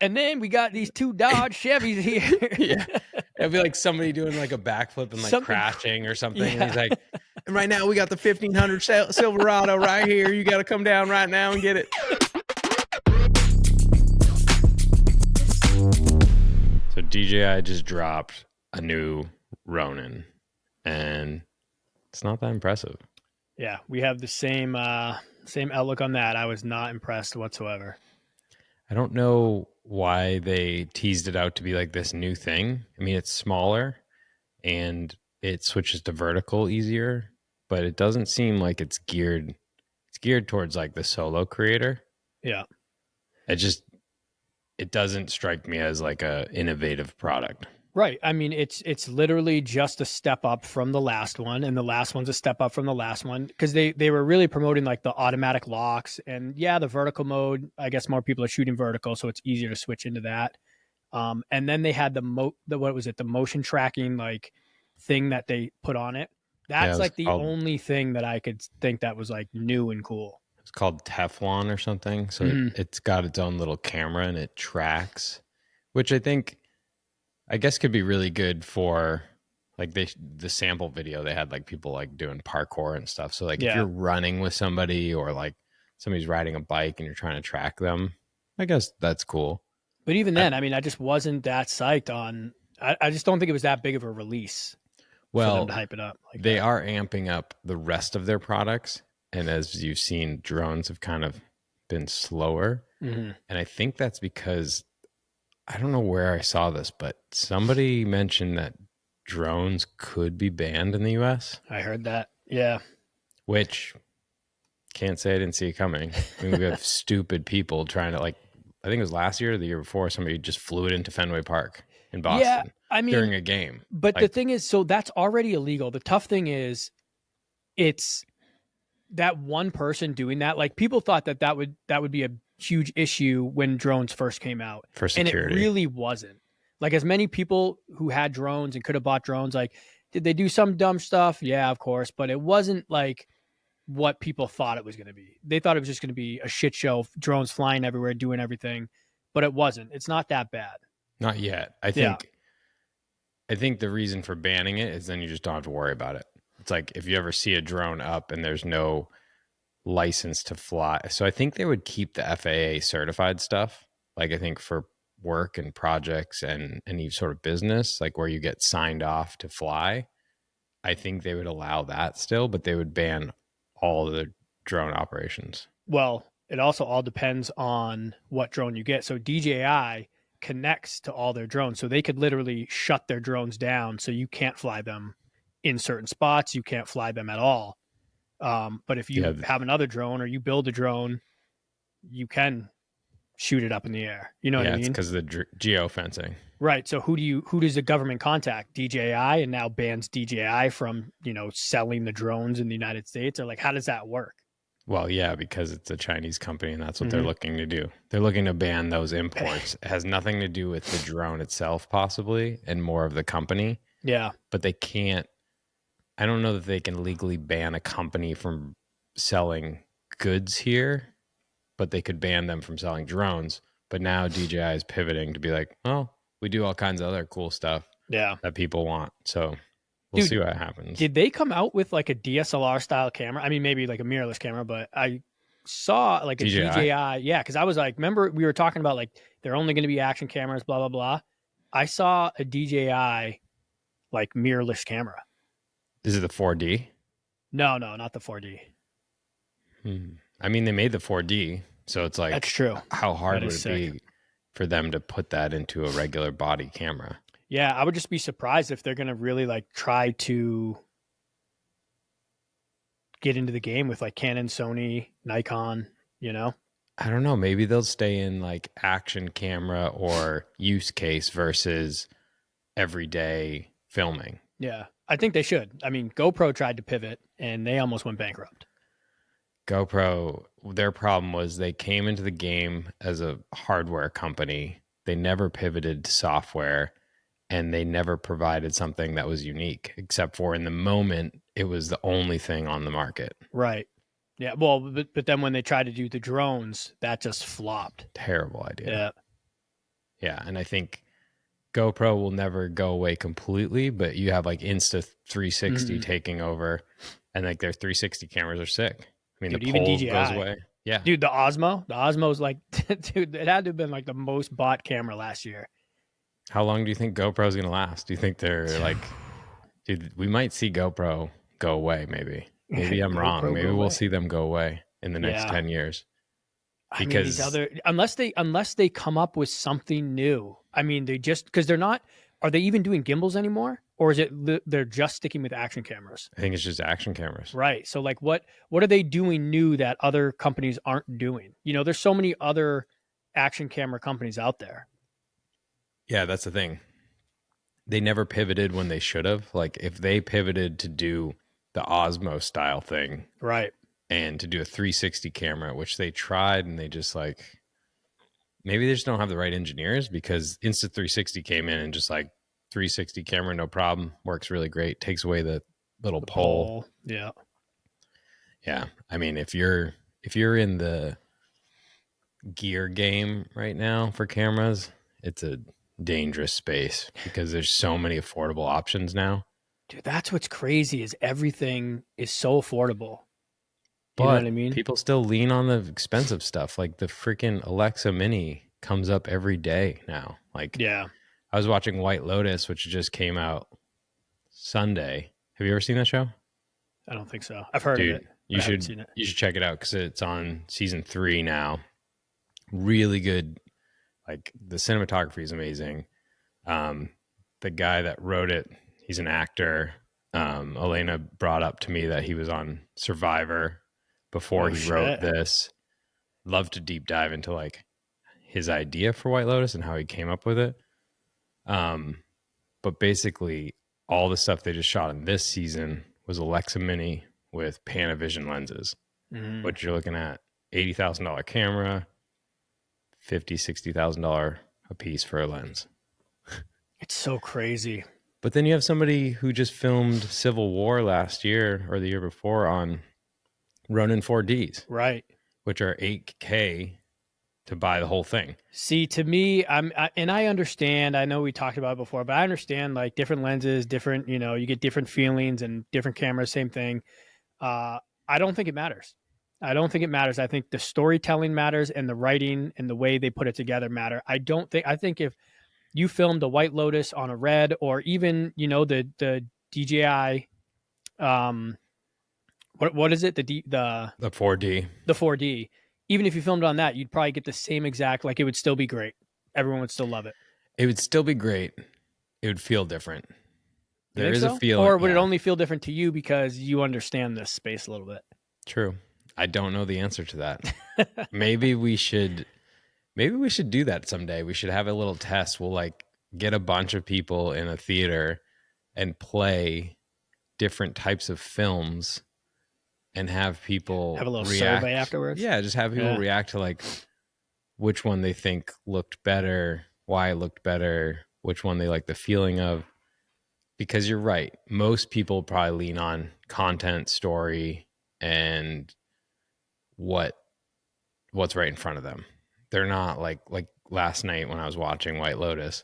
And then we got these 2 Dodge Chevys here. Yeah. It'd be like somebody doing like a backflip and like crashing or something. Yeah. And he's like, and right now we got the 1500 Silverado right here. You got to come down right now and get it. So DJI just dropped a new Ronin, and it's not that impressive. Yeah, we have the same outlook on that. I was not impressed whatsoever. I don't know why they teased it out to be like this new thing. I mean, it's smaller and it switches to vertical easier, but it doesn't seem like it's geared towards like the solo creator. Yeah. It doesn't strike me as like a innovative product. Right. I mean, it's literally just a step up from the last one, and the last one's a step up from the last one, because they were really promoting like the automatic locks and the vertical mode. I guess more people are shooting vertical, so it's easier to switch into that. And then they had the motion tracking like thing that they put on it. That's like the only thing that I could think that was like new and cool. It's called Teflon or something. So it's got its own little camera and it tracks, which I guess could be really good for like the sample video. They had like people like doing parkour and stuff. So like if you're running with somebody or like somebody's riding a bike and you're trying to track them, I guess that's cool. But even then, I mean, I just wasn't that psyched on. I just don't think it was that big of a release. Well, for them to hype it up. Like they are amping up the rest of their products. And as you've seen, drones have kind of been slower. Mm-hmm. And I think that's because, I don't know where I saw this, but somebody mentioned that drones could be banned in the US. I heard that. Yeah. Which, can't say I didn't see it coming. I mean, we have stupid people trying to, like, I think it was last year or the year before, somebody just flew it into Fenway Park in Boston. Yeah, I mean, during a game. But like, the thing is, so that's already illegal. The tough thing is, it's that one person doing that. Like, people thought that would be a huge issue when drones first came out for security, and it really wasn't. Like, as many people who had drones and could have bought drones, like, did they do some dumb stuff? Yeah, of course, but it wasn't like what people thought it was going to be. They thought it was just going to be a shit show, drones flying everywhere, doing everything, but it wasn't. It's not that bad. Not yet. I think the reason for banning it is then you just don't have to worry about it. It's like if you ever see a drone up and there's no license to fly. So I think they would keep the FAA certified stuff. Like I think for work and projects and any sort of business, like where you get signed off to fly, I think they would allow that still, but they would ban all the drone operations. Well, it also all depends on what drone you get. So DJI connects to all their drones. So they could literally shut their drones down so you can't fly them in certain spots. You can't fly them at all. But if you have another drone or you build a drone, you can shoot it up in the air. You know what I mean? Yeah, it's because of the geofencing. Right. So who does the government contact? DJI, and now bans DJI from, selling the drones in the United States? Or like, how does that work? Well, yeah, because it's a Chinese company and that's what they're looking to do. They're looking to ban those imports. It has nothing to do with the drone itself, possibly, and more of the company. Yeah. But they can't, I don't know that they can legally ban a company from selling goods here, but they could ban them from selling drones. But now DJI is pivoting to be like, well, we do all kinds of other cool stuff that people want. So we'll see what happens. Did they come out with like a DSLR style camera? I mean, maybe like a mirrorless camera, but I saw like a DJI. Yeah, because I was like, remember we were talking about like they're only going to be action cameras, blah, blah, blah. I saw a DJI like mirrorless camera. Is it the 4D? No, not the 4D. I mean, they made the 4D, so it's like, that's true. How hard would it be for them to put that into a regular body camera? Yeah, I would just be surprised if they're going to really like try to get into the game with like Canon, Sony, Nikon, I don't know. Maybe they'll stay in like action camera or use case versus everyday filming. Yeah, I think they should. I mean, GoPro tried to pivot and they almost went bankrupt. GoPro, their problem was they came into the game as a hardware company. They never pivoted to software. And they never provided something that was unique, except for in the moment, it was the only thing on the market. Right. Yeah. Well, but then when they tried to do the drones, that just flopped. Terrible idea. Yeah. Yeah, and I think GoPro will never go away completely, but you have like Insta 360 taking over, and like their 360 cameras are sick. I mean, Dude, the even pole goes DJI. away. Yeah. Dude, the Osmo's like, dude, it had to have been like the most bought camera last year. How long do you think GoPro's gonna last? Do you think they're like, dude, we might see GoPro go away? Maybe I'm wrong. GoPro go Maybe we'll away. see them go away in the next Yeah. 10 years I mean, these because other unless they come up with something new. I mean, they just because they're not. Are they even doing gimbals anymore, or is it they're just sticking with action cameras? I think it's just action cameras. Right. So, like, what are they doing new that other companies aren't doing? You know, there's so many other action camera companies out there. Yeah, that's the thing. They never pivoted when they should have. Like, if they pivoted to do the Osmo style thing, right, and to do a 360 camera, which they tried, and they just like maybe they just don't have the right engineers because Insta 360 came in and just like 360 camera, no problem, works really great, takes away the little pole. Yeah. Yeah. I mean, if you're in the gear game right now for cameras, it's a dangerous space because there's so many affordable options now. Dude, that's what's crazy is everything is so affordable. You know But what I mean? people still lean on the expensive stuff. Like the freaking Alexa Mini comes up every day now. Like, yeah. I was watching White Lotus, which just came out Sunday. Have you ever seen that show? I don't think so. I've heard Dude, of it. you should check it out because it's on season 3 now. Really good. Like the cinematography is amazing. The guy that wrote it, he's an actor. Elena brought up to me that he was on Survivor before he wrote this. Love to deep dive into like his idea for White Lotus and how he came up with it. But basically all the stuff they just shot in this season was Alexa Mini with Panavision lenses, which you're looking at $80,000 camera, $50,000-$60,000 a piece for a lens. It's so crazy. But then you have somebody who just filmed Civil War last year or the year before on Ronin 4Ds, right? Which are 8K to buy the whole thing. See, to me, and I understand. I know we talked about it before, but I understand like different lenses, different. You know, you get different feelings and different cameras. Same thing. I don't think it matters. I don't think it matters. I think the storytelling matters and the writing and the way they put it together matter. I think if you filmed a White Lotus on a red or even, you know, the DJI, what is it? The 4D. The 4D. Even if you filmed on that, you'd probably get the same exact, like it would still be great. Everyone would still love it. It would still be great. It would feel different. There is a feeling. Or would it only feel different to you because you understand this space a little bit? True. I don't know the answer to that. Maybe we should do that someday. We should have a little test. We'll like get a bunch of people in a theater and play different types of films and have people have a little react. survey afterwards. Yeah, just have people react to like which one they think looked better, why it looked better, which one they like the feeling of. Because you're right. Most people probably lean on content, story, and what's right in front of them. They're not like last night when I was watching White Lotus,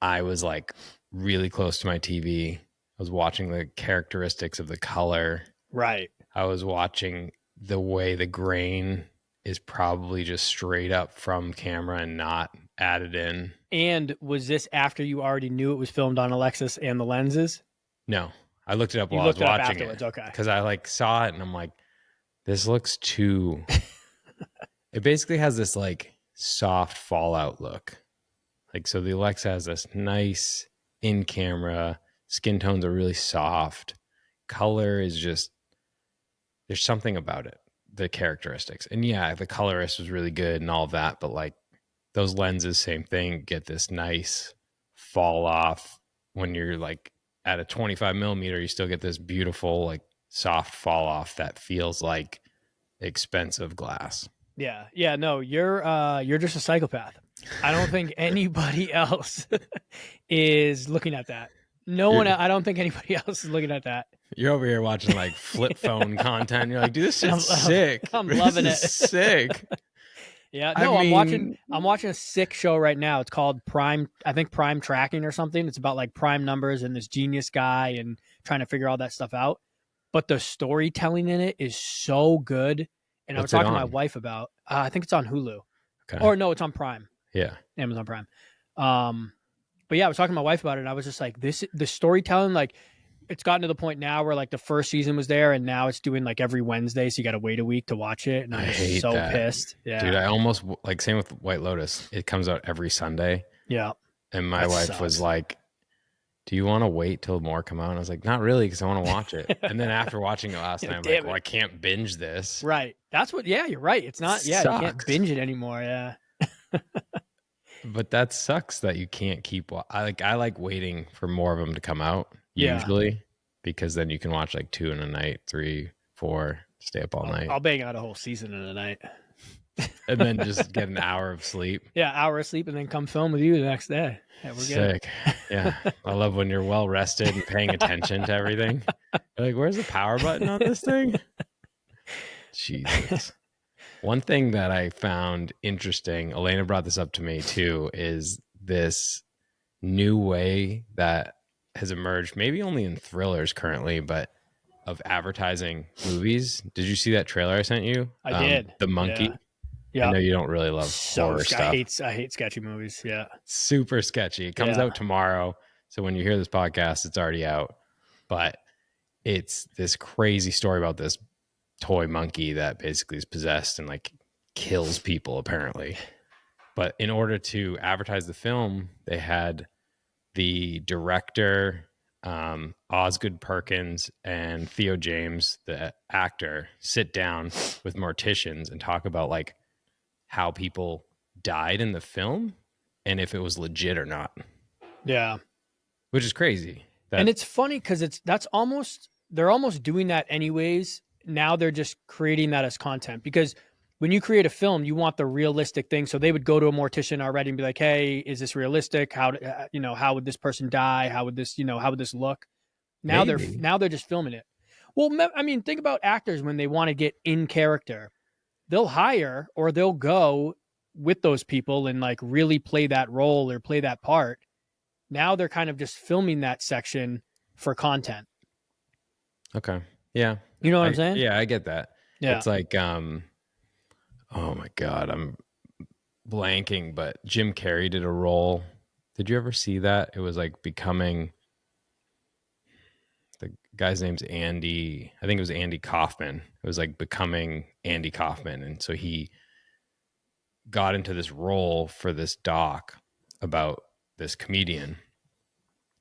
I was like really close to my TV. I was watching the characteristics of the color. Right. I was watching the way the grain is probably just straight up from camera and not added in. And was this after you already knew it was filmed on Alexis and the lenses? No, I looked it up while I was watching it. Okay. Because I like saw it and I'm like, this looks too. It basically has this like soft Fallout look. Like, so the Alexa has this nice in camera, skin tones are really soft. Color is just, there's something about it, the characteristics. And yeah, the colorist was really good and all of that, but like those lenses, same thing, get this nice fall off. When you're like at a 25 millimeter, you still get this beautiful, like soft fall off that feels like expensive glass. Yeah. Yeah. No, you're just a psychopath. I don't think anybody else is looking at that. I don't think anybody else is looking at that. You're over here watching like flip phone content. You're like, dude, this is sick. I'm loving it. Sick. Yeah, I no, mean, I'm watching a sick show right now. It's called Prime, I think Prime Tracking or something. It's about like prime numbers and this genius guy and trying to figure all that stuff out. But the storytelling in it is so good. And I was what's it talking to my on? wife about. I think it's on Hulu, Okay. or no, it's on Prime, Yeah. Amazon Prime. Um, but yeah, I was talking to my wife about it, and I was just like, the storytelling, like it's gotten to the point now where like the first season was there, and now it's doing like every Wednesday, so you got to wait a week to watch it, and I I'm just hate so that. pissed. Dude, Yeah, I almost like same with White Lotus. It comes out every Sunday. yeah, And my that wife was sucks. like, "Do you want to wait till more come out?" And I was like, "Not really, because I want to watch it." And then after watching it last Yeah, night, I'm like, damn "Well, I it. can't binge this. Right. That's what. Yeah, you're right. It's It not. Yeah, you can't sucks." binge it anymore. Yeah. But that sucks that you can't keep. I like waiting for more of them to come out Yeah. usually, because then you can watch like 2 in a night, 3, 4, stay up all night, I'll bang out a whole season in a night. and then just get an hour of sleep. Yeah, hour of sleep and then come film with you the next day. Yeah, we're good. Sick. Yeah. I love when you're well rested and paying attention to everything. You're like, where's the power button on this thing? Jesus. One thing that I found interesting, Elena brought this up to me too, is this new way that has emerged, maybe only in thrillers currently, but of advertising movies. Did you see that trailer I sent you? I did. The Yeah. monkey. I Yeah. know you don't really love So horror stuff. I hate sketchy movies. Yeah. Super sketchy. It comes Yeah. out tomorrow. So when you hear this podcast, it's already out. But it's this crazy story about this toy monkey that basically is possessed and like kills people apparently. But in order to advertise the film, they had the director, Osgood Perkins, and Theo James, the actor, sit down with morticians and talk about like how people died in the film and if it was legit or not, Yeah. which is crazy. And it's funny because they're almost doing that anyways. Now they're just creating that as content because when you create a film, you want the realistic thing. So they would go to a mortician already and be like, "Hey, is this realistic? How would this person die? How would this look?" Maybe. Now they're just filming it. Well, I mean, think about actors when they want to get in character. They'll hire or they'll go with those people and like really play that role or play that part. Now they're kind of just filming that section for content. Okay. Yeah. You know what I'm saying? Yeah, I get that. Yeah. It's like, oh my God, I'm blanking, but Jim Carrey did a role. Did you ever see that? It was like becoming, the guy's name's Andy. I think it was Andy Kaufman. It was like becoming Andy Kaufman. And so he got into this role for this doc about this comedian.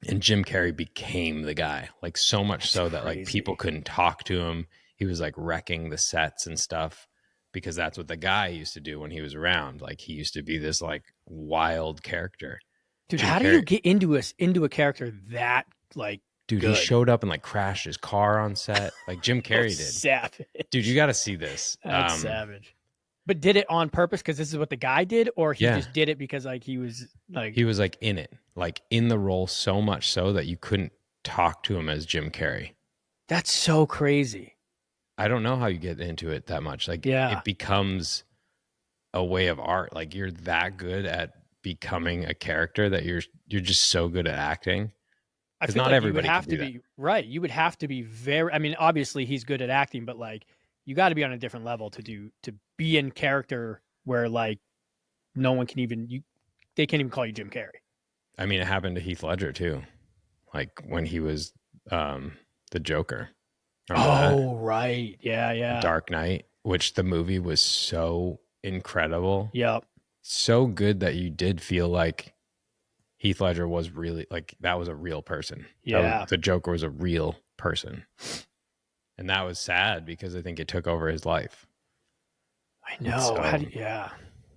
And Jim Carrey became the guy, like so much so that like people couldn't talk to him. He was like wrecking the sets and stuff because that's what the guy used to do when he was around. Like he used to be this like wild character. Dude, Jim how do Carrey, you get into a character that like dude, good? he showed up and like crashed his car on set, like Jim Carrey did. Savage. Dude, you got to see this. That's savage. But did it on purpose because this is what the guy did, or he Yeah. just did it because like he was like in it, like in the role so much so that you couldn't talk to him as Jim Carrey. That's so crazy. I don't know how you get into it that much. Like it becomes a way of art. Like you're that good at becoming a character that you're just so good at acting. I Because feel not like everybody you would have can to do be right. You would have to be very. I mean, obviously he's good at acting, but like you got to be on a different level to be in character where like no one can even they can't even call you Jim Carrey. I mean, it happened to Heath Ledger too, like when he was the Joker. Remember that? Right, yeah. Dark Knight, which the movie was so incredible. Yep. So good that you did feel like Heath Ledger was really like that was a real person. Yeah. The Joker was a real person. And that was sad because I think it took over his life. I know. So, yeah,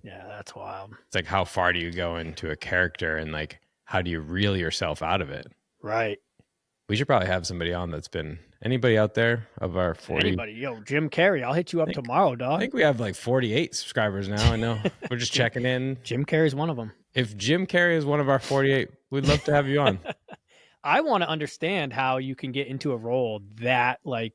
that's wild. It's like how far do you go into a character and like how do you reel yourself out of it? Right. We should probably have somebody on that's been anybody out there of our 40. Anybody, yo, Jim Carrey, I'll hit you up tomorrow, dog. I think we have like 48 subscribers now. I know. We're just checking in. Jim Carrey's one of them. If Jim Carrey is one of our 48, we'd love to have you on. I want to understand how you can get into a role that like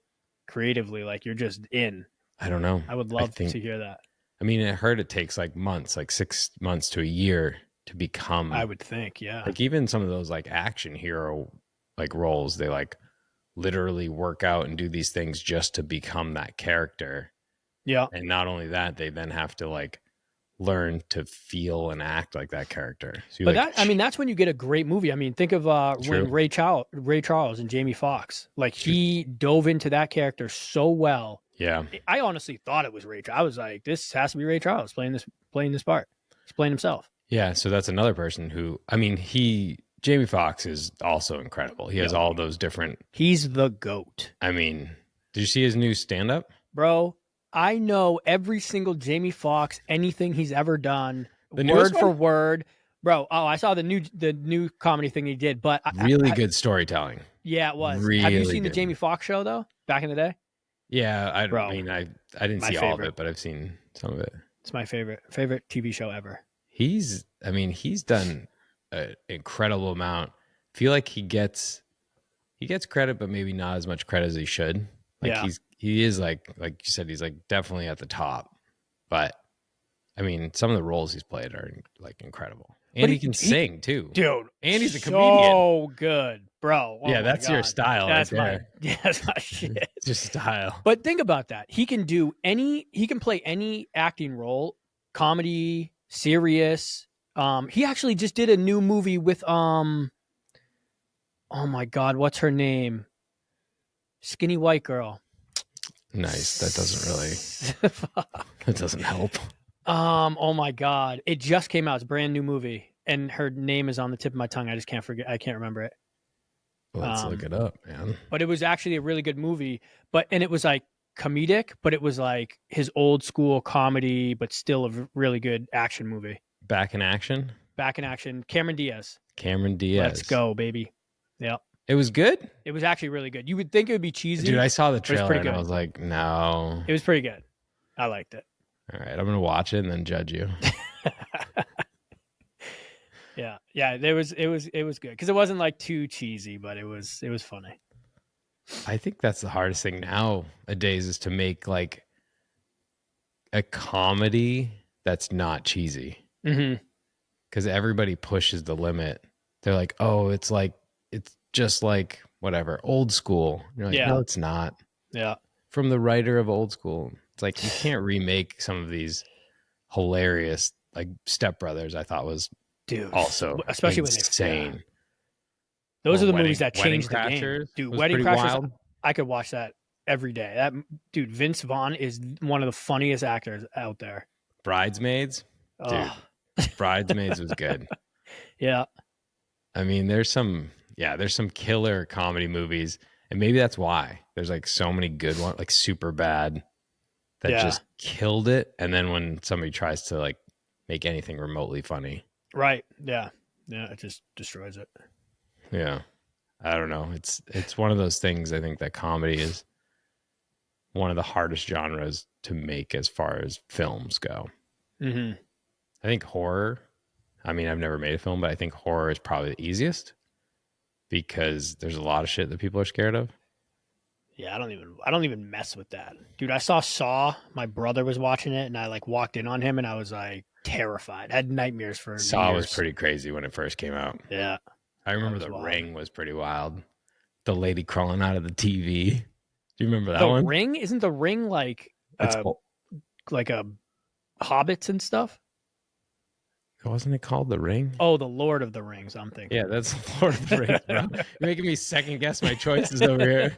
creatively, like you're just in. I don't know. I would love to hear that. I mean, I heard it takes like months, like 6 months to a year to become. I would think, yeah. Like even some of those like action hero like roles, they like literally work out and do these things just to become that character. Yeah. And not only that, they then have to like learn to feel and act like that character. So But like, that's when you get a great movie. I mean, think of True. when Ray Charles and Jamie Foxx, like he dove into that character so well. Yeah. I honestly thought it was Ray Charles. I was like, this has to be Ray Charles playing this part. He's playing himself. Yeah. So that's another person who, I mean, Jamie Foxx is also incredible. He has all those different. He's the GOAT. I mean, did you see his new stand-up? Bro, I know every single Jamie Foxx, anything he's ever done, word for word. Bro, I saw the new comedy thing he did, but really good storytelling. Yeah, it was. Really Have you seen good. the Jamie Foxx show though? Back in the day? Yeah, I mean, I didn't see all of it, but I've seen some of it. It's my favorite TV show ever. He's done an incredible amount. I feel like he gets credit, but maybe not as much credit as he should. Like he is like you said, he's like definitely at the top. But I mean, some of the roles he's played are like incredible. And he can sing too. Dude. And he's a comedian. So good, bro. Oh yeah, that's your style. That's right that's my shit. It's your style. But think about that. He can play any acting role, comedy, serious. He actually just did a new movie with oh my God, what's her name? Skinny white girl. Nice. That doesn't help. Oh my God. It just came out. It's a brand new movie. And her name is on the tip of my tongue. I just can't remember it. Let's look it up, man. But it was actually a really good movie. And it was like comedic, but it was like his old school comedy, but still a really good action movie. Back in Action? Cameron Diaz. Let's go, baby. Yeah. It was good? It was actually really good. You would think it would be cheesy. Dude, I saw the trailer and I was like, no. It was pretty good. I liked it. All right, I'm going to watch it and then judge you. Yeah. It was good because it wasn't like too cheesy, but it was funny. I think that's the hardest thing nowadays is to make like a comedy that's not cheesy. Because everybody pushes the limit. They're like, oh, it's just like whatever, old school. You're like, no, it's not. Yeah. From the writer of Old School. It's like you can't remake some of these hilarious, like Step Brothers. I thought was also especially insane. When those are the movies that changed the game. Dude, Wedding Crashers. Wild. I could watch that every day. That dude, Vince Vaughn is one of the funniest actors out there. Bridesmaids, dude. Bridesmaids was good. Yeah. I mean, there's some killer comedy movies, and maybe that's why there's like so many good ones, like Superbad, that just killed it. And then when somebody tries to like make anything remotely funny, right? Yeah, it just destroys it. Yeah, I don't know. It's one of those things. I think that comedy is one of the hardest genres to make as far as films go. I think horror. I mean, I've never made a film, but I think horror is probably the easiest because there's a lot of shit that people are scared of. Yeah, I don't even mess with that. Dude, I saw Saw. My brother was watching it and I like walked in on him and I was like terrified. I had nightmares for Saw years. was pretty crazy when it first came out. Yeah. I remember The Ring was pretty wild. The lady crawling out of the TV. Do you remember that one? The Ring? Isn't The Ring like like a hobbits and stuff? Wasn't it called The Ring? Oh, The Lord of the Rings, I'm thinking. Yeah, that's The Lord of the Rings, bro. You're making me second guess my choices over here.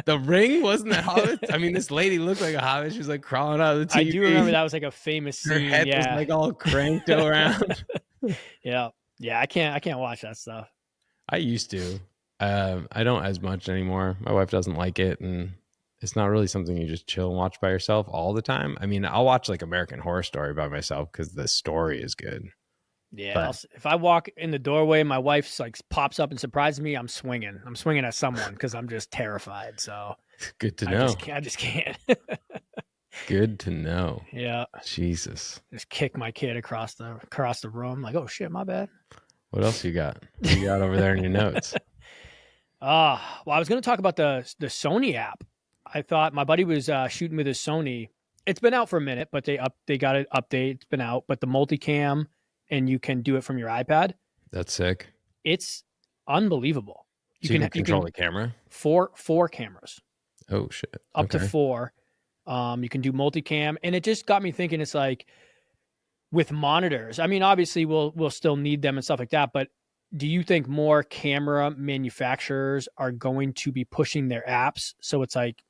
The Ring wasn't that hobbit? I mean, this lady looked like a hobbit. She was like crawling out of the TV. I do remember that was like a famous scene. Her head was like all cranked around. Yeah. I can't watch that stuff. I used to. I don't as much anymore. My wife doesn't like it, and it's not really something you just chill and watch by yourself all the time. I mean, I'll watch like American Horror Story by myself because the story is good. Yeah, if I walk in the doorway, my wife like pops up and surprises me. I'm swinging at someone because I'm just terrified. So good to know. I just can't. Good to know. Yeah. Jesus. Just kick my kid across the room. Like, oh shit, my bad. What else you got? What you got over there in your notes? Well, I was going to talk about the Sony app. I thought my buddy was shooting with his Sony, It's been out for a minute, but they got it update. It's been out, but the multicam and you can do it from your iPad. That's sick. It's unbelievable. So you can control the camera? Four cameras. Oh shit. Up to 4. You can do multicam, and it just got me thinking. It's like with monitors. I mean, obviously we'll still need them and stuff like that, but do you think more camera manufacturers are going to be pushing their apps so it's like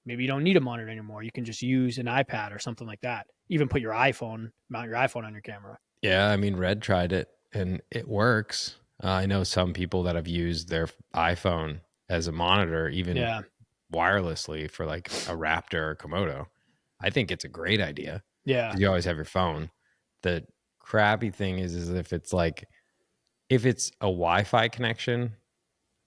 maybe you don't need a monitor anymore? You can just use an iPad or something like that. Even mount your iPhone on your camera. Yeah, I mean, Red tried it and it works. I know some people that have used their iPhone as a monitor, even wirelessly for like a Raptor or Komodo. I think it's a great idea. Yeah. You always have your phone. The crappy thing is if it's a Wi-Fi connection,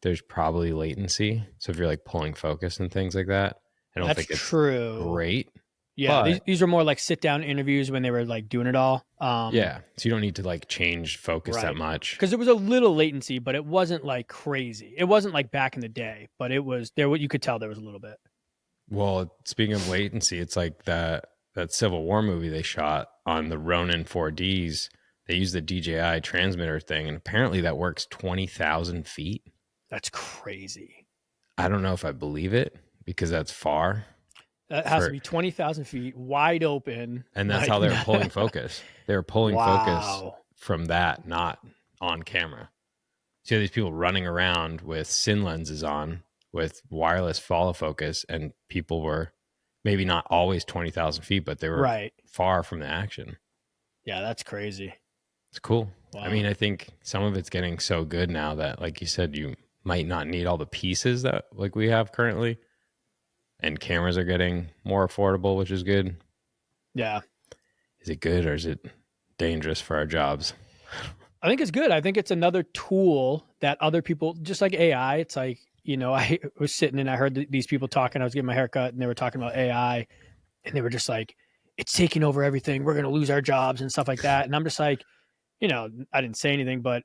there's probably latency. So if you're like pulling focus and things like that, I don't think it's true. Great. Yeah, these are more like sit down interviews when they were like doing it all. Yeah, so you don't need to like change focus that much. Because there was a little latency, but it wasn't like crazy. It wasn't like back in the day, but it was there. What you could tell there was a little bit. Well, speaking of latency, it's like that Civil War movie they shot on the Ronin 4Ds. They used the DJI transmitter thing, and apparently that works 20,000 feet. That's crazy. I don't know if I believe it because that's far. That has to be 20,000 feet, wide open. And that's how they were pulling focus. They were pulling focus from that, not on camera. So these people running around with Cine lenses on with wireless follow focus, and people were maybe not always 20,000 feet, but they were far from the action. Yeah, that's crazy. It's cool. Wow. I mean, I think some of it's getting so good now that, like you said, you might not need all the pieces that like we have currently. And cameras are getting more affordable, which is good. Yeah. Is it good or is it dangerous for our jobs? I think it's good. I think it's another tool that other people, just like AI, it's like, you know, I was sitting and I heard these people talking. I was getting my haircut and they were talking about AI and they were just like, it's taking over everything. We're going to lose our jobs and stuff like that. And I'm just like, you know, I didn't say anything, but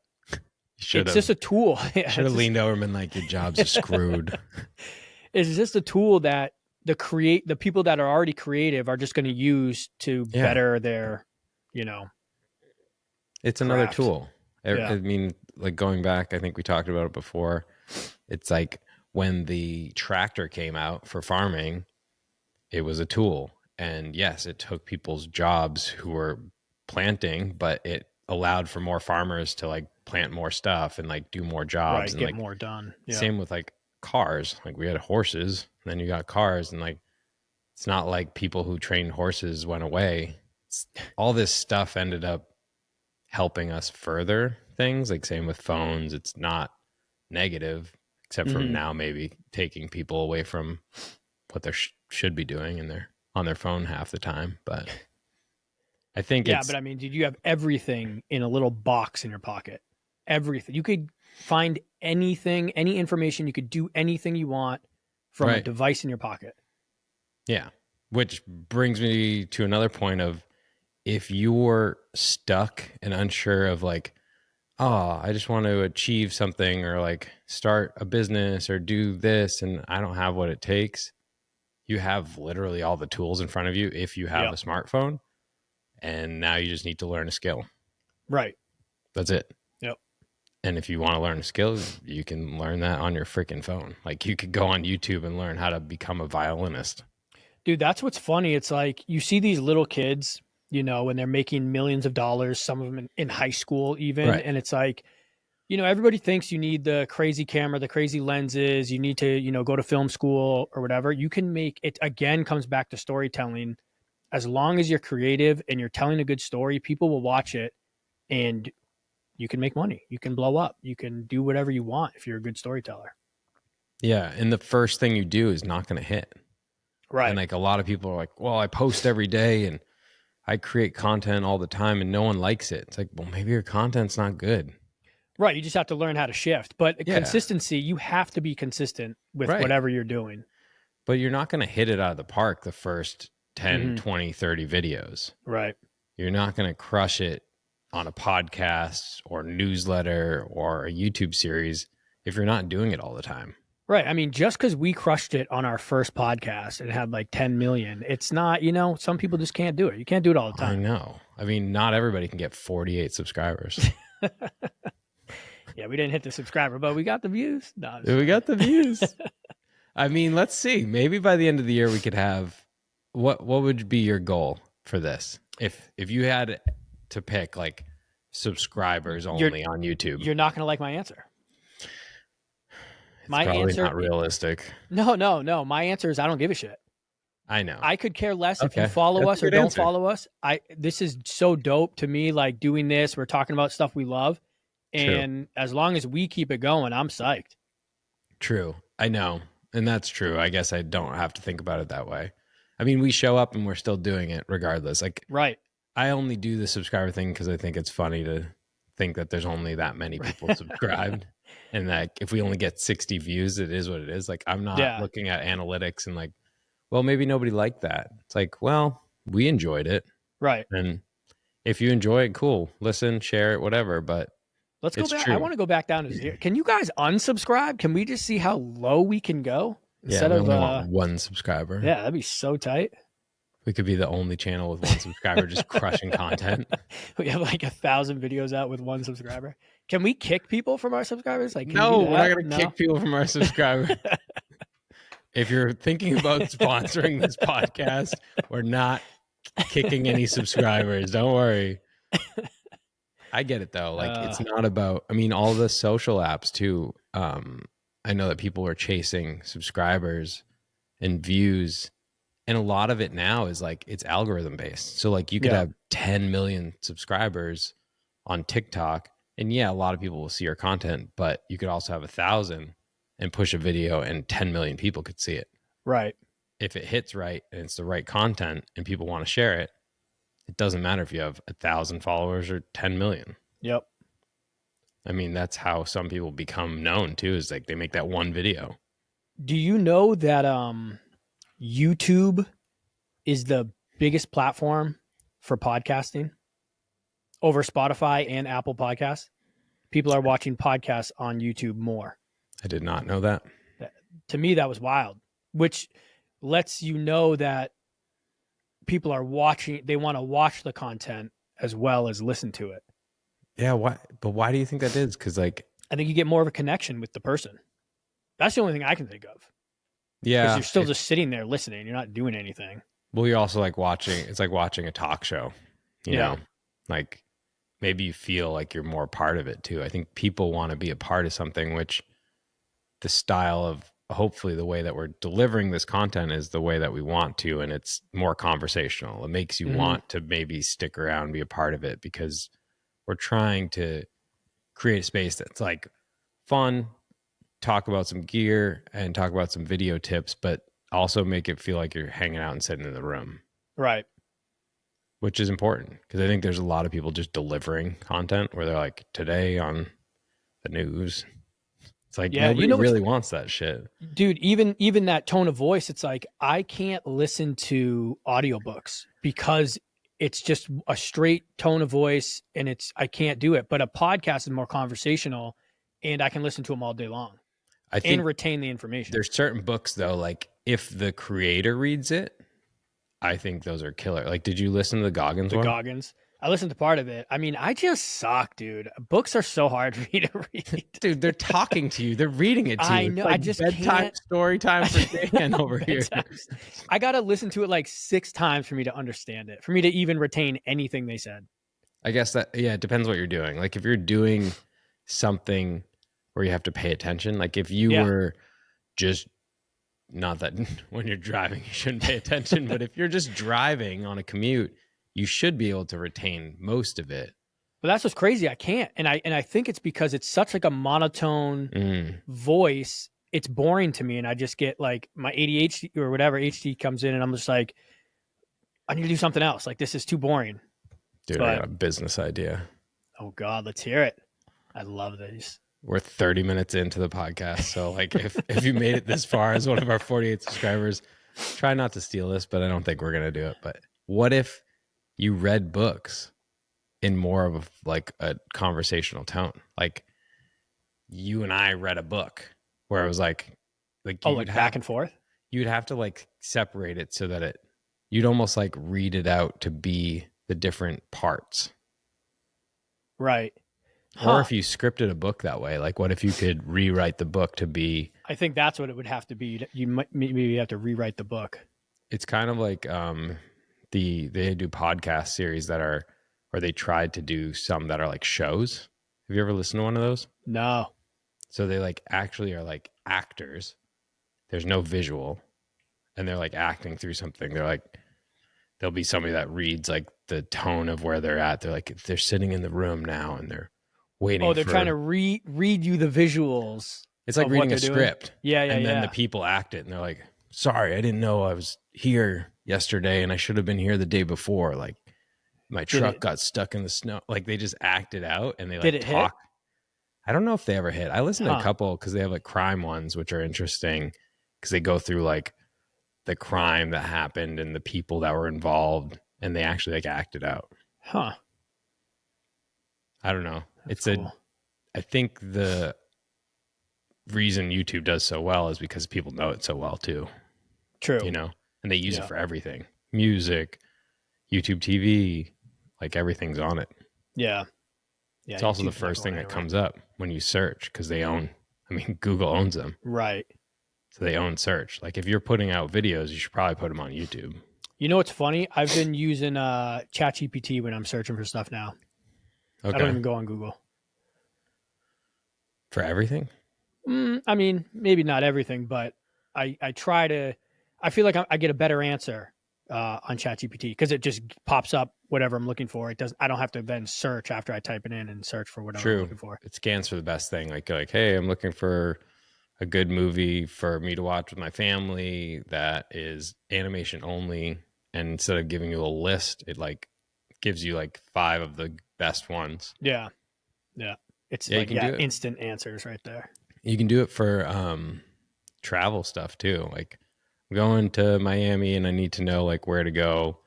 it's just a tool. Should have leaned over and been like, your jobs are screwed. It's just a tool that the people that are already creative are just going to use to better their, you know. It's another tool. I mean, like going back, I think we talked about it before. It's like when the tractor came out for farming, it was a tool. And yes, it took people's jobs who were planting, but it allowed for more farmers to like plant more stuff and like do more jobs and get like more done. Yeah. Same with like cars. Like we had horses, and then you got cars, and like it's not like people who trained horses went away. All this stuff ended up helping us further things. Like same with phones. It's not negative, except for now maybe taking people away from what they should be doing, and they're on their phone half the time. But I think but I mean, did you have everything in a little box in your pocket? Everything. You could find anything, any information. You could do anything you want from a device in your pocket. Yeah. Which brings me to another point of if you're stuck and unsure of like, oh, I just want to achieve something or like start a business or do this and I don't have what it takes. You have literally all the tools in front of you if you have a smartphone. And now you just need to learn a skill. Right. That's it. Yep. And if you want to learn a skill, you can learn that on your freaking phone. Like you could go on YouTube and learn how to become a violinist. Dude, that's what's funny. It's like you see these little kids, you know, when they're making millions of dollars, some of them in high school even. Right. And it's like, you know, everybody thinks you need the crazy camera, the crazy lenses. You need to, you know, go to film school or whatever. You can make it, again, comes back to storytelling. As long as you're creative and you're telling a good story, people will watch it and you can make money. You can blow up. You can do whatever you want if you're a good storyteller. Yeah. And the first thing you do is not going to hit. Right. And like a lot of people are like, well, I post every day and I create content all the time and no one likes it. It's like, well, maybe your content's not good. Right. You just have to learn how to shift. But consistency, you have to be consistent with whatever you're doing. But you're not going to hit it out of the park the first 10, 20, 30 videos. Right. You're not going to crush it on a podcast or newsletter or a YouTube series if you're not doing it all the time. Right. I mean, just because we crushed it on our first podcast and had like 10 million, it's not, you know, some people just can't do it. You can't do it all the I time. know. I mean, not everybody can get 48 subscribers. Yeah, we didn't hit the subscriber, but we got the views. No, We got the views. I mean, let's see. Maybe by the end of the year we could have what would be your goal for this? If you had to pick like subscribers only on YouTube. You're not going to like my answer. It's probably not realistic. No. My answer is I don't give a shit. I know. I could care less if you follow us or don't follow us. This is so dope to me, like doing this. We're talking about stuff we love. And as long as we keep it going, I'm psyched. True. I know. And that's true. I guess I don't have to think about it that way. I mean, we show up and we're still doing it regardless. Like, right. I only do the subscriber thing because I think it's funny to think that there's only that many people subscribed. And that if we only get 60 views, it is what it is. Like, I'm not looking at analytics and like, well, maybe nobody liked that. It's like, well, we enjoyed it. Right. And if you enjoy it, cool. Listen, share it, whatever. But let's go back. True. I want to go back down to zero. Can you guys unsubscribe? Can we just see how low we can go? Instead of want one subscriber. Yeah, that'd be so tight. We could be the only channel with one subscriber just crushing content. We have like 1,000 videos out with one subscriber. Can we kick people from our subscribers? Like, no, we're not going to kick people from our subscribers. If you're thinking about sponsoring this podcast, we're not kicking any subscribers. Don't worry. I get it though. Like it's not about, I mean, all the social apps too. I know that people are chasing subscribers and views. And a lot of it now is like, it's algorithm based. So like you could have 10 million subscribers on TikTok. And yeah, a lot of people will see your content, but you could also have 1,000 and push a video and 10 million people could see it. Right. If it hits right and it's the right content and people want to share it, it doesn't matter if you have 1,000 followers or 10 million. Yep. I mean, that's how some people become known too, is like they make that one video. Do you know that YouTube is the biggest platform for podcasting over Spotify and Apple Podcasts? People are watching podcasts on YouTube more. I did not know that. To me, that was wild, which lets you know that people are watching. They want to watch the content as well as listen to it. Yeah. Why? But why do you think that is? Because like, I think you get more of a connection with the person. That's the only thing I can think of. Yeah. Because you're still just sitting there listening. You're not doing anything. Well, you're also like watching, it's like watching a talk show, you know, like maybe you feel like you're more part of it too. I think people want to be a part of something, which the style of hopefully the way that we're delivering this content is the way that we want to. And it's more conversational. It makes you want to maybe stick around and be a part of it because we're trying to create a space that's like fun, talk about some gear and talk about some video tips, but also make it feel like you're hanging out and sitting in the room. Right. Which is important because I think there's a lot of people just delivering content where they're like, today on the news. It's like, nobody really wants that shit. Dude, even that tone of voice, it's like, I can't listen to audiobooks because it's just a straight tone of voice and I can't do it. But a podcast is more conversational and I can listen to them all day long and retain the information. There's certain books though, like if the creator reads it, I think those are killer. Like, did you listen to the Goggins one? The Goggins. I listened to part of it. I mean, I just suck, dude. Books are so hard for me to read. Dude, they're talking to you. They're reading it to you. I know. Like I just bedtime can't. Story time for Dan over here. I got to listen to it like 6 times for me to understand it, for me to even retain anything they said. I guess that, yeah, it depends what you're doing. Like if you're doing something where you have to pay attention, like if you were just, not that when you're driving, you shouldn't pay attention, but if you're just driving on a commute, you should be able to retain most of it. But that's what's crazy. I can't. And I think it's because it's such like a monotone voice. It's boring to me. And I just get like my ADHD or whatever HD comes in and I'm just like, I need to do something else. Like this is too boring. Dude, I got a business idea. Oh God, let's hear it. I love these. We're 30 minutes into the podcast. So like if you made it this far as one of our 48 subscribers, try not to steal this, but I don't think we're going to do it. But what if you read books in more of like a conversational tone? Like you and I read a book where it was like Like Oh, you like would back have and forth? you'd have to like separate it so that you'd almost like read it out to be the different parts. Right. Or Huh. if you scripted a book that way, like what if you could rewrite the book to be, I think that's what it would have to be. You might maybe have to rewrite the book. it's kind of like they do podcast series that are, or they tried to do some that are like shows. Have you ever listened to one of those? No. So they like actually are like actors. There's no visual, and they're like acting through something. They're like, there'll be somebody that reads like the tone of where they're at. They're like, if they're sitting in the room now and they're waiting Oh, they're trying for, to read you the visuals it's like of what reading a they're doing. script. Yeah, yeah, And then the yeah. people act it and they're like, sorry, I didn't know I was here yesterday and I should have been here the day before. Like my truck got stuck in the snow. Like they just act it out and they Did like it hit? talk. I don't know if they ever hit. I listened to a Huh. couple because they have like crime ones, which are interesting because they go through like the crime that happened and the people that were involved and they actually like act it out. Huh. I don't know. That's cool. I think the reason YouTube does so well is because people know it so well too, True. you know, and they use Yeah. it for everything. Music, YouTube TV, like everything's on it. Yeah. Yeah. It's also the YouTube's not first thing going that anywhere. comes up when you search because they own, I mean, Google owns them. Right. So they own search. Like if you're putting out videos, you should probably put them on YouTube. You know what's funny? I've been using ChatGPT when I'm searching for stuff now. Okay. I don't even go on Google. For everything? I mean, maybe not everything, but I try to. I feel like I get a better answer on ChatGPT because it just pops up whatever I'm looking for. It does. I don't have to then search after I type it in and search for whatever I'm True. looking for. It scans for the best thing. Like, hey, I'm looking for a good movie for me to watch with my family that is animation only. And instead of giving you a list, it like gives you like 5 of the best ones. Yeah. Yeah. It's Yeah, like, you can do it. instant answers right there. You can do it for travel stuff too. Like I'm going to Miami and I need to know like where to go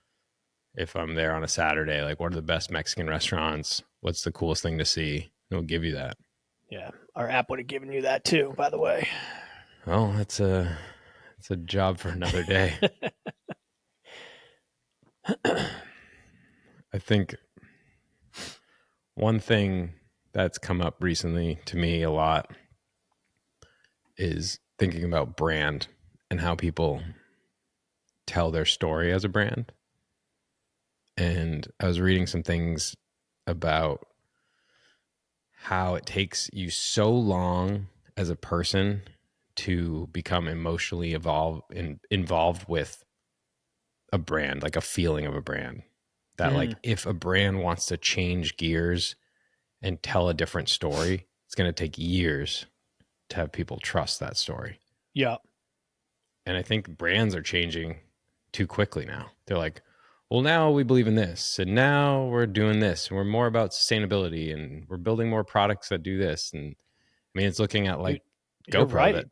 if I'm there on a Saturday. Like what are the best Mexican restaurants? What's the coolest thing to see? It'll give you that. Yeah. Our app would have given you that too, by the way. Well, it's a job for another day. I think one thing that's come up recently to me a lot is thinking about brand and how people tell their story as a brand. And I was reading some things about how it takes you so long as a person to become emotionally involved with a brand, like a feeling of a brand. That like if a brand wants to change gears and tell a different story, it's going to take years to have people trust that story. Yeah. And I think brands are changing too quickly now. They're like, well, now we believe in this, and now we're doing this, and we're more about sustainability, and we're building more products that do this. And I mean, it's looking at like You're GoPro right.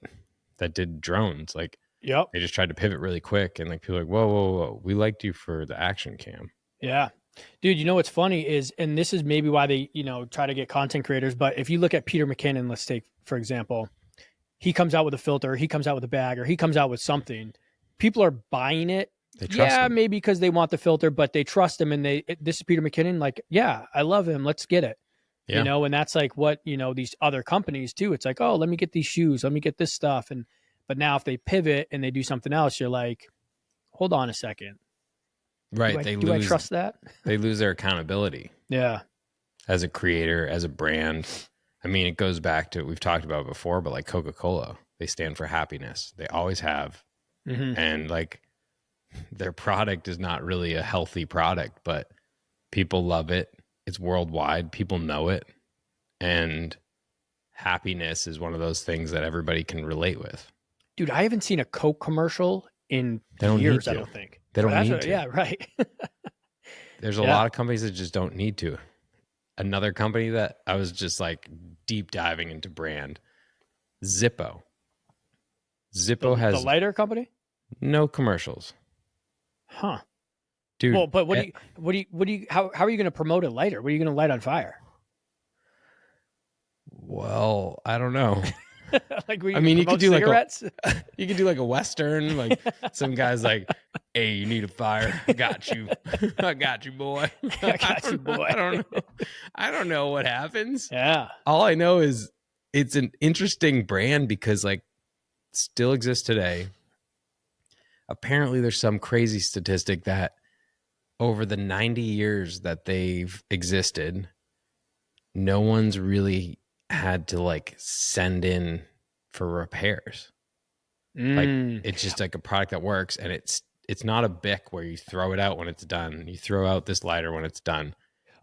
that did drones. Like, Yep. they just tried to pivot really quick, and like people are like, whoa, we liked you for the action cam. Yeah. Dude, you know what's funny is, and this is maybe why they, try to get content creators, but if you look at Peter McKinnon, let's take, for example, he comes out with a filter, he comes out with a bag, or he comes out with something. People are buying it. They trust him. Maybe because they want the filter, but they trust him and this is Peter McKinnon. Like, yeah, I love him. Let's get it. Yeah. And that's like what, these other companies too. It's like, oh, let me get these shoes. Let me get this stuff. But now if they pivot and they do something else, you're like, hold on a second. Right. Do I trust that? They lose their accountability. Yeah. As a creator, as a brand. I mean, it goes back to, we've talked about it before, but like Coca-Cola, they stand for happiness. They always have. Mm-hmm. And like their product is not really a healthy product, but people love it. It's worldwide. People know it. And happiness is one of those things that everybody can relate with. Dude, I haven't seen a Coke commercial in years, I don't think. They don't need to. Yeah, right. There's a lot of companies that just don't need to. Another company that I was just like deep diving into brand, Zippo. Zippo has the lighter company? no commercials. Huh. Dude. Well, but how are you going to promote a lighter? What are you going to light on fire? Well, I don't know. Like we I mean, promote cigarettes. You could do like a Western, like some guy's like, hey, you need a fire. I got you. I got you, boy. I got you, boy. I don't know. I don't know what happens. Yeah. All I know is it's an interesting brand because like still exists today. Apparently there's some crazy statistic that over the 90 years that they've existed, no one's really had to like send in for repairs. Like it's just like a product that works, and it's not a Bic where you throw it out when it's done. You throw out this lighter when it's done.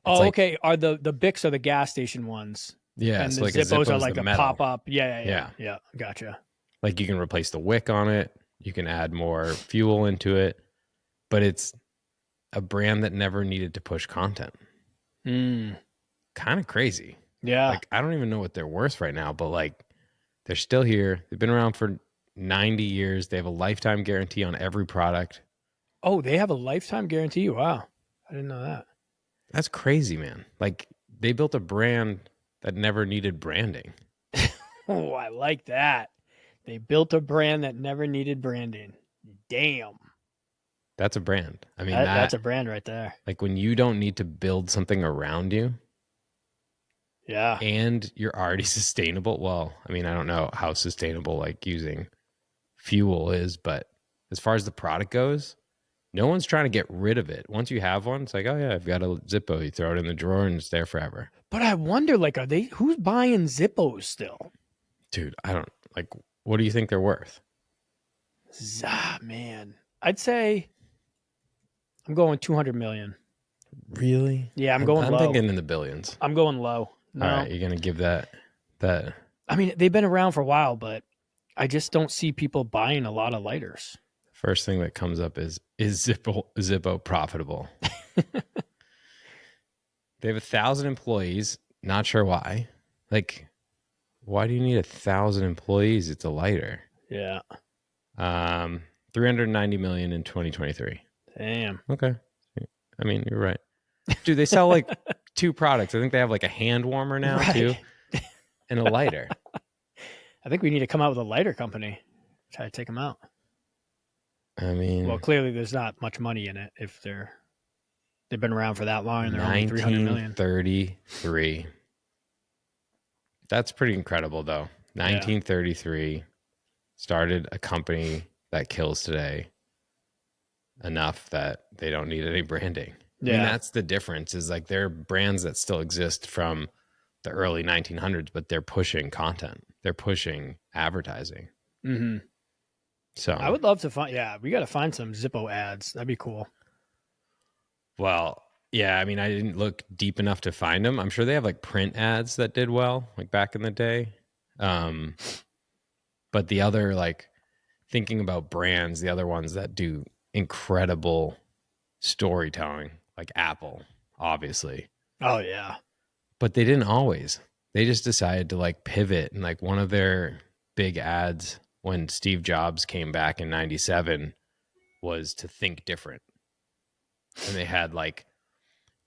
It's like, okay. Are the Bics are the gas station ones? yeah, and so the like Zippos are like the the metal. pop up. Yeah. Gotcha. Like you can replace the wick on it. You can add more fuel into it, but it's a brand that never needed to push content. Kind of crazy. Yeah. Like I don't even know what they're worth right now, but like they're still here. They've been around for 90 years. They have a lifetime guarantee on every product. Oh, they have a lifetime guarantee. Wow. I didn't know that. That's crazy, man. Like they built a brand that never needed branding. Oh, I like that. They built a brand that never needed branding. Damn. That's a brand. I mean, that's a brand right there. Like when you don't need to build something around you. Yeah. And you're already sustainable. Well, I mean, I don't know how sustainable like using fuel is, but as far as the product goes, no one's trying to get rid of it. Once you have one, it's like, oh yeah, I've got a Zippo. You throw it in the drawer and it's there forever. But I wonder, like, who's buying Zippos still? Dude, I don't like, what do you think they're worth? Man, I'd say I'm going 200 million. Really? Yeah, I'm going low. I'm thinking in the billions. I'm going low. No. All right, you're going to give that. I mean, they've been around for a while, but I just don't see people buying a lot of lighters. First thing that comes up is Zippo profitable? They have 1,000 employees. Not sure why. Like, why do you need 1,000 employees? It's a lighter. Yeah. 390 million in 2023. Damn. Okay. I mean, you're right. Dude, they sell like 2 products. I think they have like a hand warmer now too, and a lighter. I think we need to come out with a lighter company. Try to take them out. I mean, well, clearly there's not much money in it if they've been around for that long and they're only 300 million. 1933. That's pretty incredible, though. 1933, started a company that kills today enough that they don't need any branding. I mean, that's the difference, is like there are brands that still exist from the early 1900s, but they're pushing content. They're pushing advertising. Mm-hmm. So I would love to find, we got to find some Zippo ads. That'd be cool. Well, yeah, I mean, I didn't look deep enough to find them. I'm sure they have like print ads that did well, like back in the day. But the other, like thinking about brands, the other ones that do incredible storytelling, like Apple, obviously. Oh, yeah. But they didn't always. They just decided to like pivot. And like one of their big ads when Steve Jobs came back in 97 was to think different. And they had like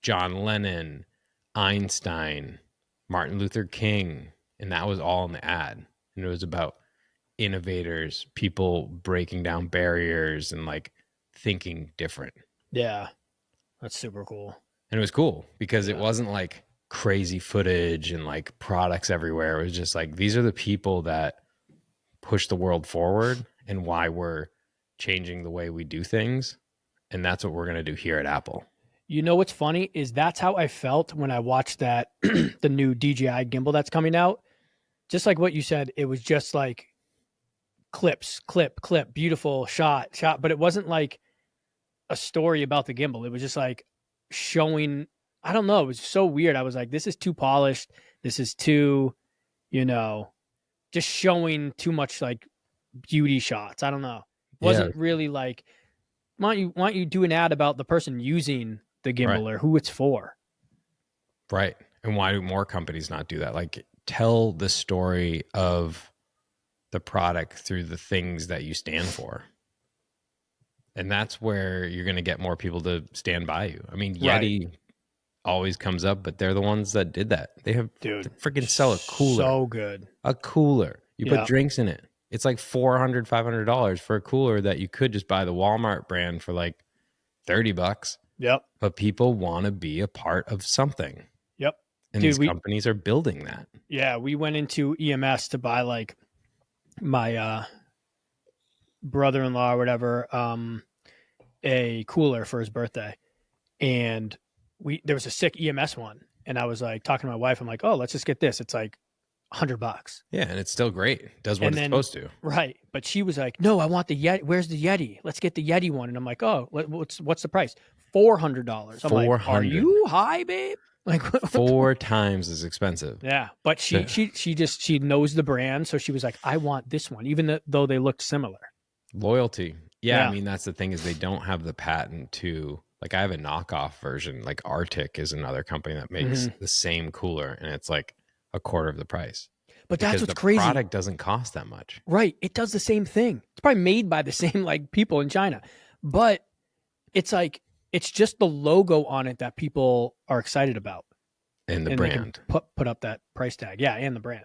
John Lennon, Einstein, Martin Luther King, and that was all in the ad. And it was about innovators, people breaking down barriers and like thinking different. Yeah, that's super cool. And it was cool because it wasn't like crazy footage and like products everywhere. It was just like, these are the people that push the world forward and why we're changing the way we do things. And that's what we're going to do here at Apple. You know what's funny is that's how I felt when I watched that the new DJI gimbal that's coming out. Just like what you said, it was just like clip, beautiful shot, but it wasn't like a story about the gimbal. It was just like showing, I don't know, it was so weird. I was like, this is too polished. This is too, just showing too much like beauty shots. I don't know. It wasn't really like, why don't you do an ad about the person using the gimbal or who it's for? Right. And why do more companies not do that? Like tell the story of the product through the things that you stand for. And that's where you're going to get more people to stand by you. I mean, Yeti always comes up, but they're the ones that did that. They have freaking sell a cooler. So good. A cooler. You put drinks in it. It's like $400, $500 for a cooler that you could just buy the Walmart brand for like $30. Yep. But people want to be a part of something. Yep. And Dude, these companies are building that. Yeah, we went into EMS to buy like my brother-in-law or whatever a cooler for his birthday. And there was a sick EMS one. And I was like talking to my wife, I'm like, oh, let's just get this. It's like $100. Yeah, and it's still great. It does what it's supposed to. Right. But she was like, no, I want the Yeti. Where's the Yeti? Let's get the Yeti one. And I'm like, oh, what's the price? $400. I'm like, are you high, babe? Like 4 times as expensive. Yeah. But she knows the brand. So she was like, I want this one, even though they looked similar. Loyalty. Yeah. I mean, that's the thing is they don't have the patent to, like, I have a knockoff version. Like Arctic is another company that makes the same cooler, and it's like a quarter of the price. But that's what's crazy. The product doesn't cost that much. Right. It does the same thing. It's probably made by the same like people in China. But it's like, it's just the logo on it that people are excited about. And the brand. They can put up that price tag. Yeah, and the brand.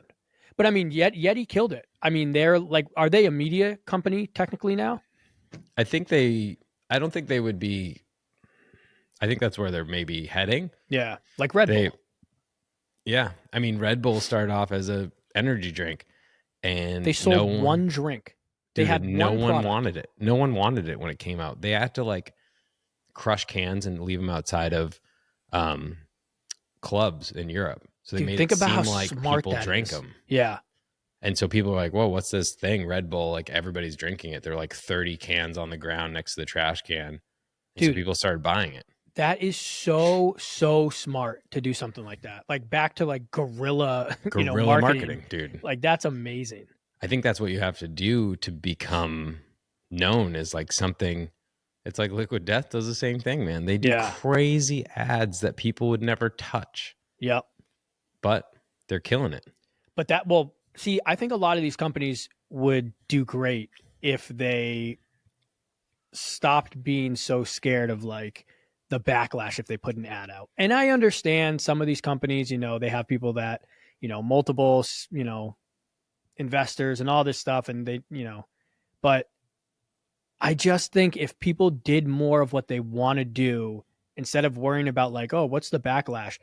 But I mean, Yeti killed it. I mean, they're like, are they a media company technically now? I don't think they would be. I think that's where they're maybe heading. Yeah, like Red Bull. Yeah, I mean, Red Bull started off as a energy drink, and they sold one drink. They had no one wanted it. No one wanted it when it came out. They had to like crush cans and leave them outside of clubs in Europe. So they made it seem like people drank them. Yeah. And so people are like, whoa, what's this thing? Red Bull, like everybody's drinking it. There are like 30 cans on the ground next to the trash can. Dude, so people started buying it. That is so smart to do something like that. Like back to like guerrilla marketing, dude. Like that's amazing. I think that's what you have to do to become known is like something. It's like Liquid Death does the same thing, man. They do crazy ads that people would never touch. Yep. But they're killing it. But see, I think a lot of these companies would do great if they stopped being so scared of like the backlash if they put an ad out. And I understand some of these companies, they have people that, multiple, investors and all this stuff. And they, but I just think if people did more of what they want to do instead of worrying about like, oh, what's the backlash?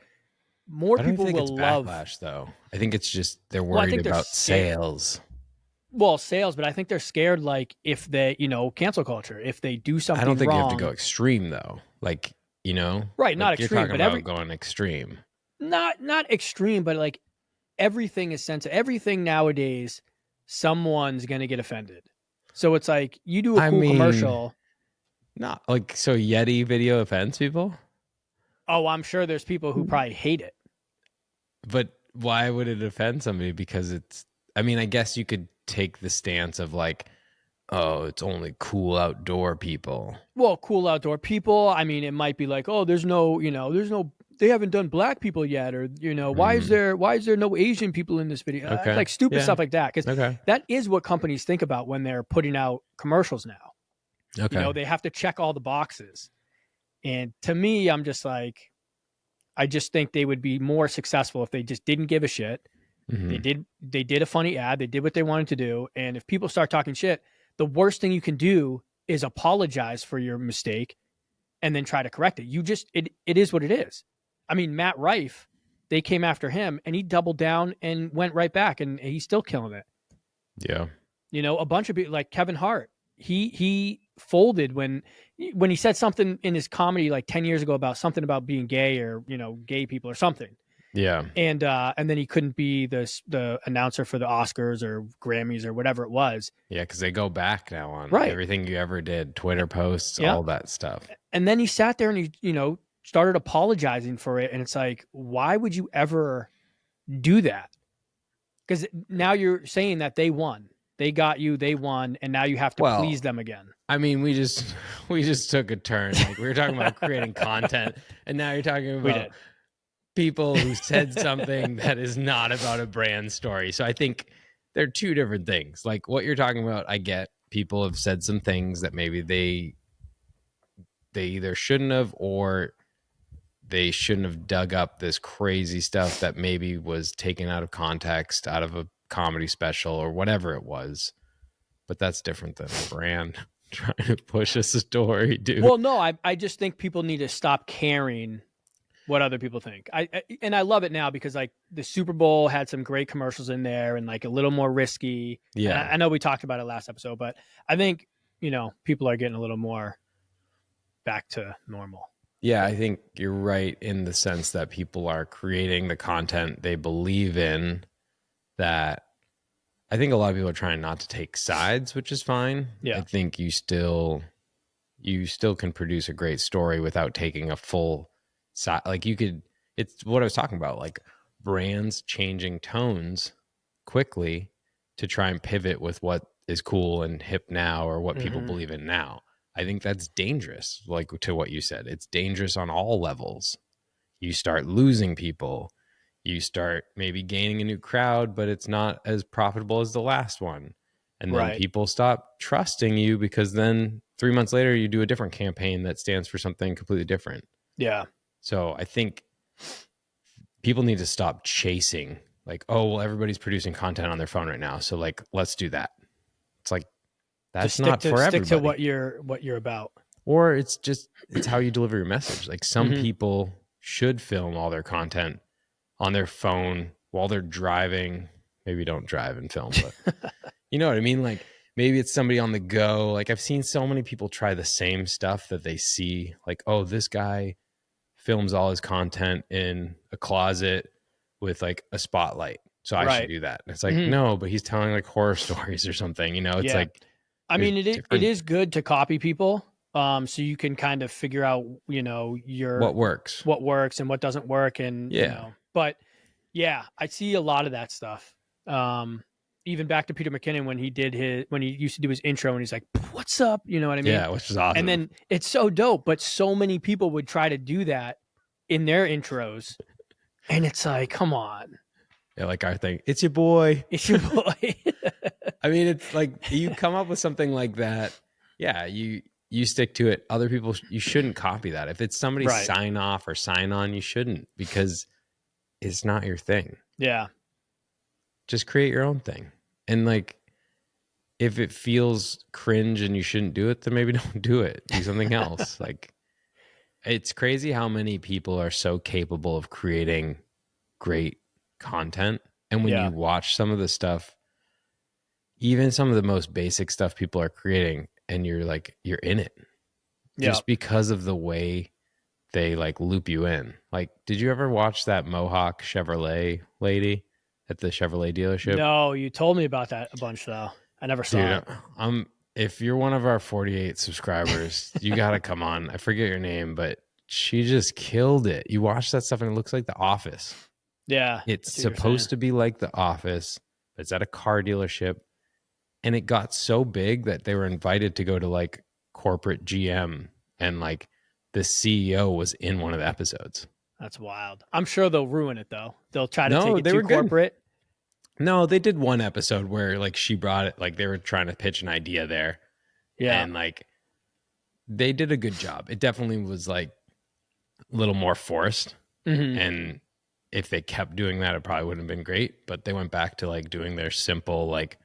More people will love backlash, though. I think it's just they're worried about sales. Well, sales, but I think they're scared. Like if they, cancel culture, if they do something, I don't think wrong, you have to go extreme though. Like right? Not like extreme, but going extreme. Not extreme, but like everything is sensitive. Everything nowadays, someone's gonna get offended. So it's like you do a cool commercial. Not like so Yeti video offends people. Oh, I'm sure there's people who probably hate it. But why would it offend somebody? Because I guess you could take the stance of like, oh, it's only cool outdoor people. Well, cool outdoor people. I mean, it might be like, oh, there's no, they haven't done black people yet. Or, why is there no Asian people in this video? Okay. Like stupid stuff like that. Because that is what companies think about when they're putting out commercials now. Okay. They have to check all the boxes. And to me, I'm just like, I just think they would be more successful if they just didn't give a shit. Mm-hmm. They did a funny ad. They did what they wanted to do. And if people start talking shit, the worst thing you can do is apologize for your mistake and then try to correct it. It is what it is. I mean, Matt Rife, they came after him and he doubled down and went right back and he's still killing it. Yeah. A bunch of people like Kevin Hart, he folded when he said something in his comedy like 10 years ago about something about being gay or, gay people or something. Yeah. And then he couldn't be the announcer for the Oscars or Grammys or whatever it was. Yeah, because they go back now on everything you ever did, Twitter posts, all that stuff. And then he sat there and he, started apologizing for it. And it's like, why would you ever do that? Because now you're saying that they won. They got you, they won, and now you have to please them again. I mean, we just took a turn. Like we were talking about creating content, and now you're talking about people who said something that is not about a brand story. So I think they're two different things. Like what you're talking about, I get people have said some things that maybe they either shouldn't have or they shouldn't have dug up this crazy stuff that maybe was taken out of context, out of a comedy special or whatever it was. But that's different than a brand trying to push a story, dude. Well, no, I just think people need to stop caring what other people think. And I love it now because like the Super Bowl had some great commercials in there and like a little more risky. Yeah. And I know we talked about it last episode, but I think, people are getting a little more back to normal. Yeah, I think you're right in the sense that people are creating the content they believe in. That I think a lot of people are trying not to take sides, which is fine. Yeah. I think you still can produce a great story without taking a full side. Like it's what I was talking about, like brands changing tones quickly to try and pivot with what is cool and hip now or what people believe in now. I think that's dangerous. Like to what you said, it's dangerous on all levels. You start losing people. You start maybe gaining a new crowd, but it's not as profitable as the last one. And then people stop trusting you because then 3 months later, you do a different campaign that stands for something completely different. Yeah. So I think people need to stop chasing like, oh, well, everybody's producing content on their phone right now. So like, let's do that. It's like, that's not for everybody. Stick to what you're about. Or it's how you deliver your message. Like some people should film all their content on their phone while they're driving. Maybe don't drive and film, but you know what I mean? Like maybe it's somebody on the go. Like I've seen so many people try the same stuff that they see. Like, oh, this guy films all his content in a closet with like a spotlight. So I should do that. And it's like, no, but he's telling like horror stories or something, It's like, I mean, it is good to copy people. So you can kind of figure out, what works and what doesn't work. And, but yeah, I see a lot of that stuff. Even back to Peter McKinnon when he used to do his intro and he's like, what's up? You know what I mean? Yeah, which is awesome. And then it's so dope, but so many people would try to do that in their intros. And it's like, come on. Yeah, like our thing. It's your boy. It's your boy. I mean, it's like you come up with something like that. Yeah, you stick to it. Other people, you shouldn't copy that. If it's somebody's sign off or sign on, you shouldn't because it's not your thing. Yeah. Just create your own thing. And like, if it feels cringe and you shouldn't do it, then maybe don't do it. Do something else. Like, it's crazy how many people are so capable of creating great content. And when you watch some of the stuff, even some of the most basic stuff people are creating, and you're like, you're in it just because of the way they like loop you in. Like, did you ever watch that Mohawk Chevrolet lady at the Chevrolet dealership? No, you told me about that a bunch though. I never saw it. If you're one of our 48 subscribers, you got to come on. I forget your name, but she just killed it. You watch that stuff and it looks like The Office. Yeah. It's supposed to be like The Office, but it's at a car dealership. And it got so big that they were invited to go to like corporate GM, and like the CEO was in one of the episodes. That's wild. I'm sure they'll ruin it though. They'll try to take it too corporate. No, they did one episode where like she brought it, like they were trying to pitch an idea there. Yeah. And like they did a good job. It definitely was like a little more forced. And if they kept doing that, it probably wouldn't have been great. But they went back to like doing their simple, like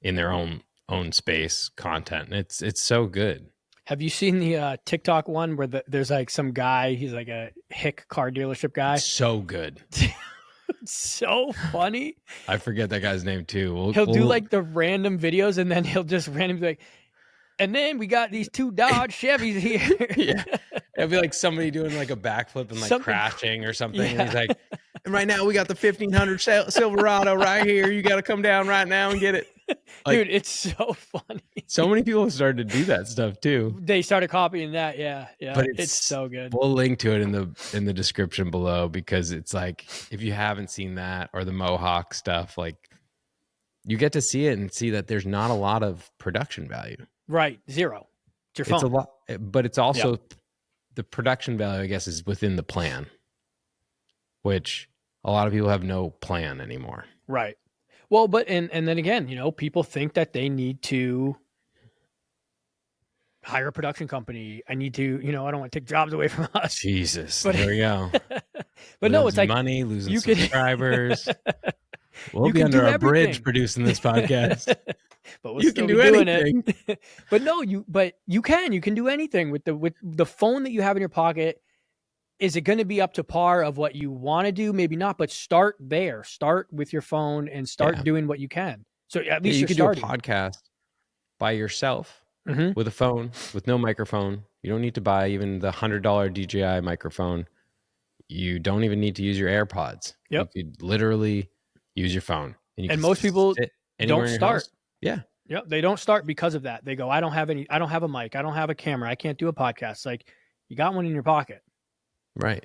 in their own space content. And it's so good. Have you seen the TikTok one where there's like some guy, he's like a hick car dealership guy? It's so good. So funny. I forget that guy's name too. He'll do like the random videos and then he'll just randomly be like, and then we got these 2 Dodge Chevys here. Yeah. It'll be like somebody doing like a backflip and like crashing or something. Yeah. And he's like, and right now we got the 1500 Silverado right here. You got to come down right now and get it. Like, dude, it's so funny. So many people started to do that stuff too. They started copying that. Yeah. Yeah. But it's so good. We'll link to it in the description below, because it's like, if you haven't seen that or the Mohawk stuff, like you get to see it and see that there's not a lot of production value. Right. Zero. It's your phone. It's a lot, but it's also the production value, I guess, is within the plan, which a lot of people have no plan anymore. Right. Well, but and then again, people think that they need to hire a production company. I need to, I don't want to take jobs away from us. Jesus, there we go. But no, it's like money, losing subscribers. We'll You be can under do a bridge everything. producing this podcast. But we'll You still can be do doing anything. it. But no, you can do anything with the phone that you have in your pocket. Is it going to be up to par of what you want to do? Maybe not, but start there. Start with your phone and start doing what you can. So at least you you're could starting. do a podcast by yourself with a phone, with no microphone. You don't need to buy even the $100 DJI microphone. You don't even need to use your AirPods. Yep. You could literally use your phone. And most people don't start. House. Yeah. Yep. They don't start because of that. They go, I don't have a mic. I don't have a camera. I can't do a podcast. Like, you got one in your pocket. Right.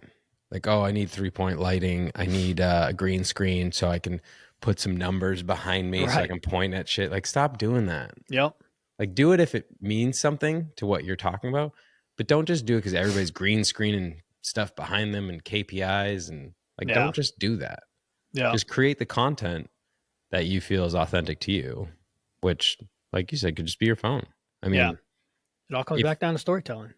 Like, oh, I need 3-point lighting. I need a green screen so I can put some numbers behind me so I can point at shit. Like, stop doing that. Yep. Like, do it if it means something to what you're talking about, but don't just do it because everybody's green screening stuff behind them and KPIs and don't just do that. Yeah. Just create the content that you feel is authentic to you, which, like you said, could just be your phone. I mean, it all comes back down to storytelling.